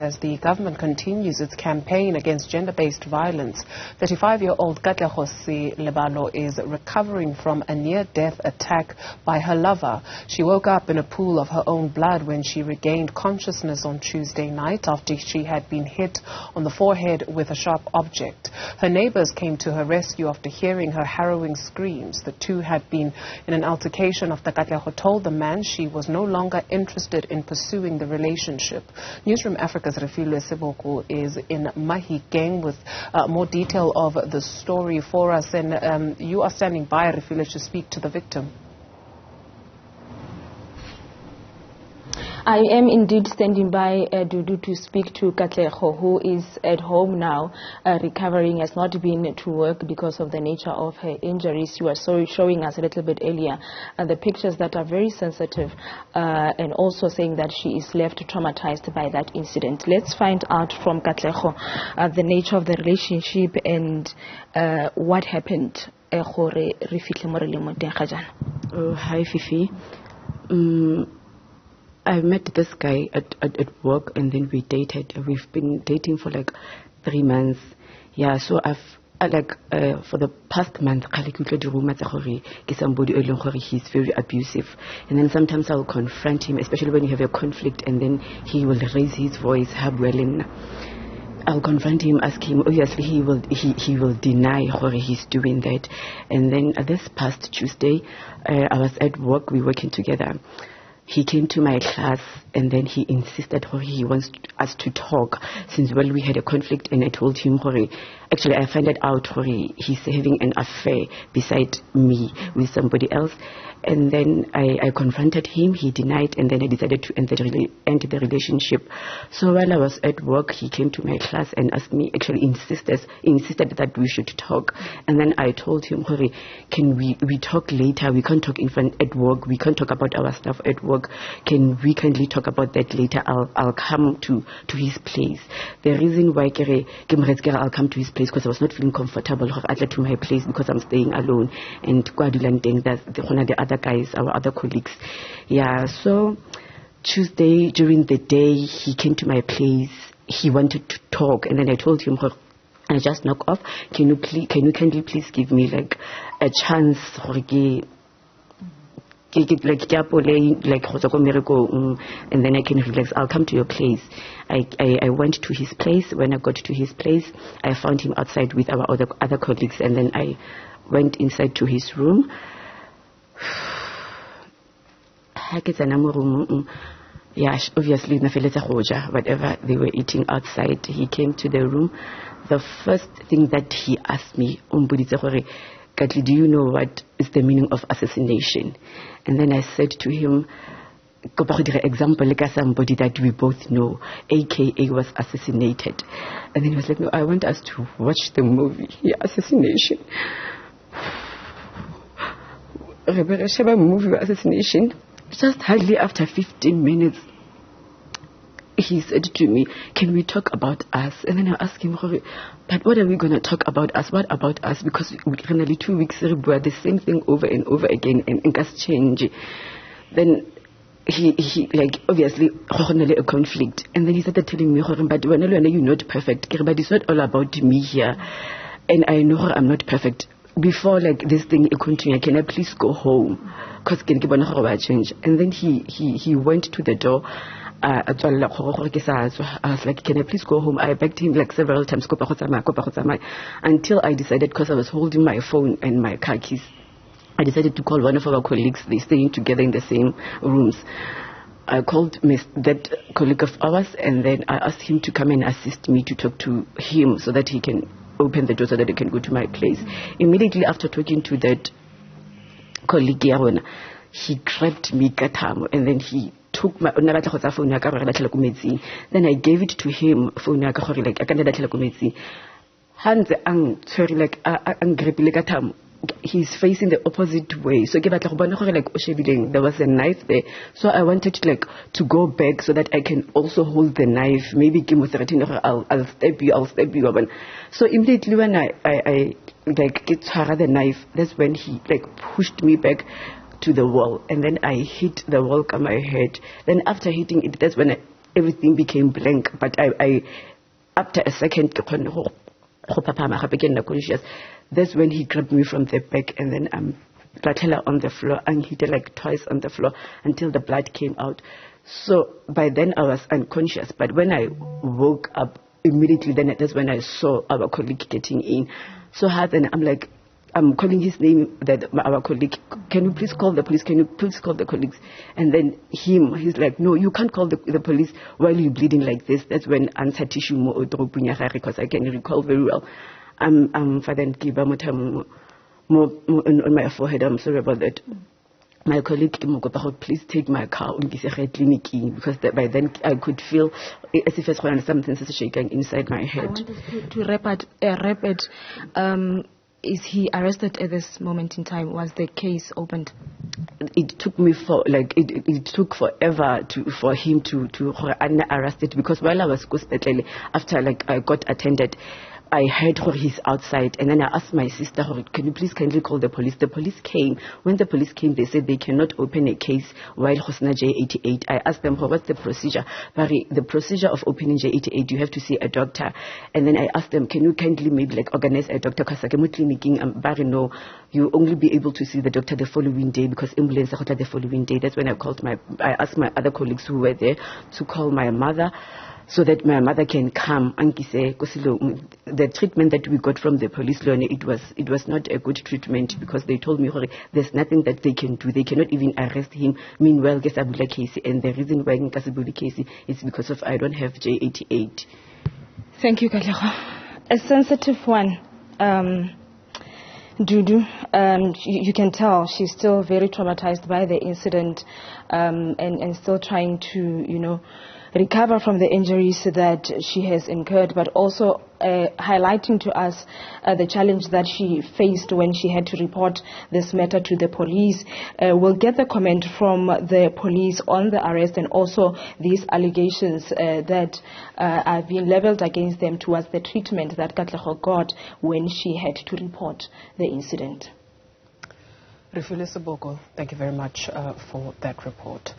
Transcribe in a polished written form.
As the government continues its campaign against gender-based violence, 35-year-old Katlego Selebalo is recovering from a near-death attack by her lover. She woke up in a pool of her own blood when she regained consciousness on Tuesday night after she had been hit on the forehead with a sharp object. Her neighbours came to her rescue after hearing her harrowing screams. The two had been in an altercation after Katlego told the man she was no longer interested in pursuing the relationship. Newzroom Afrika's Refiloe Seboko is in Mahikeng with more detail of the story for us. And you are standing by, Refiloe, to speak to the victim. I am indeed standing by, Dudu, to speak to Katlego, who is at home now, recovering, has not been to work because of the nature of her injuries. You were showing us a little bit earlier the pictures that are very sensitive, and also saying that she is left traumatized by that incident. Let's find out from Katlego the nature of the relationship and what happened. Oh, hi, Fifi. I met this guy at work, and then we dated. We've been dating for like 3 months. Yeah, so I've for the past month, somebody he's very abusive, and then sometimes I'll confront him, especially when you have a conflict, and then he will raise his voice. I'll confront him, ask him. Obviously, he will deny he's doing that. And then this past Tuesday, I was at work. We were working together. He came to my class, and then he insisted he wants us to talk since we had a conflict, and I told him actually I found it out he's having an affair beside me with somebody else. And then I confronted him. He denied, and then I decided to end the relationship. So while I was at work, he came to my class and asked me, actually insisted that we should talk. And then I told him, can we talk later? We can't talk in front at work. We can't talk about our stuff at work. Can we kindly talk about that later? I'll come to his place. The reason why I'll come to his place because I was not feeling comfortable to my place because I'm staying alone, and the other guys, our other colleagues. Yeah, so Tuesday during the day he came to my place. He wanted to talk, and then I told him, I just knock off. Can you kindly please give me like a chance and then I can relax. I'll come to your place. I went to his place. When I got to his place, I found him outside with our other colleagues, and then I went inside to his room. Yeah, obviously whatever they were eating outside. He came to the room. The first thing that he asked me, Katli, do you know what is the meaning of assassination? And then I said to him, example like somebody that we both know, aka was assassinated. And then he was like, no, I want us to watch the movie. Yeah, assassination. Movie assassination. Just hardly after 15 minutes, he said to me, can we talk about us? And then I asked him, but what are we going to talk about us? What about us? Because we finally 2 weeks ago, the same thing over and over again, and it has changed. Then he like obviously a conflict, and then he started telling me, but you're not perfect, but it's not all about me here, and I know I'm not perfect. Before like this thing continue, can I please go home? Because change. And then he went to the door. I was like, can I please go home? I begged him like several times until I decided, because I was holding my phone and my car keys, I decided to call one of our colleagues. They're staying together in the same rooms. I called that colleague of ours, and then I asked him to come and assist me to talk to him so that he can open the door so that I can go to my place. Immediately after talking to that colleague, he grabbed me, and then he took my phone. Then I gave it to him. He's facing the opposite way, so there was a knife there, so I wanted to go back so that I can also hold the knife. Maybe I'll stab you. So immediately when I get the knife, that's when he pushed me back to the wall, and then I hit the wall on my head. Then after hitting it, that's when everything became blank. But I after a second, that's when he grabbed me from the back, and then on the floor and hit her like twice on the floor until the blood came out. So by then I was unconscious, but when I woke up immediately, then that's when I saw our colleague getting in. So hard, and I'm like, I'm calling his name, our colleague, can you please call the police? Can you please call the colleagues? And then he's like, no, you can't call the police while you're bleeding like this. That's when answer tissue mo because I can recall very well. I'm father and give on my forehead. I'm sorry about that. My colleague, please take my car because by then I could feel as if something is shaking inside my head. I wanted to wrap it. Is he arrested at this moment in time? Was the case opened? It took me it took forever for him to arrest it, because while I was after I got attended, I heard he's outside, and then I asked my sister, can you please kindly call the police? The police came. When the police came, they said they cannot open a case while Hosna J88. I asked them, what's the procedure? The procedure of opening J88, you have to see a doctor. And then I asked them, can you kindly maybe organize a doctor? Because no, you only be able to see the doctor the following day, because ambulance the following day. That's when I asked my other colleagues who were there to call my mother, so that my mother can come. The treatment that we got from the police, it was not a good treatment, because they told me there's nothing that they can do. They cannot even arrest him. Meanwhile, Kasabula Casey, and the reason why Kasabula Casey is because of I don't have J88. Thank you, Katlego. A sensitive one. Dudu, you can tell she's still very traumatized by the incident, and still trying to, recover from the injuries that she has incurred, but also highlighting to us the challenge that she faced when she had to report this matter to the police. We'll get the comment from the police on the arrest, and also these allegations that are being leveled against them towards the treatment that Katlego got when she had to report the incident. Refiloe, Seboko, thank you very much for that report.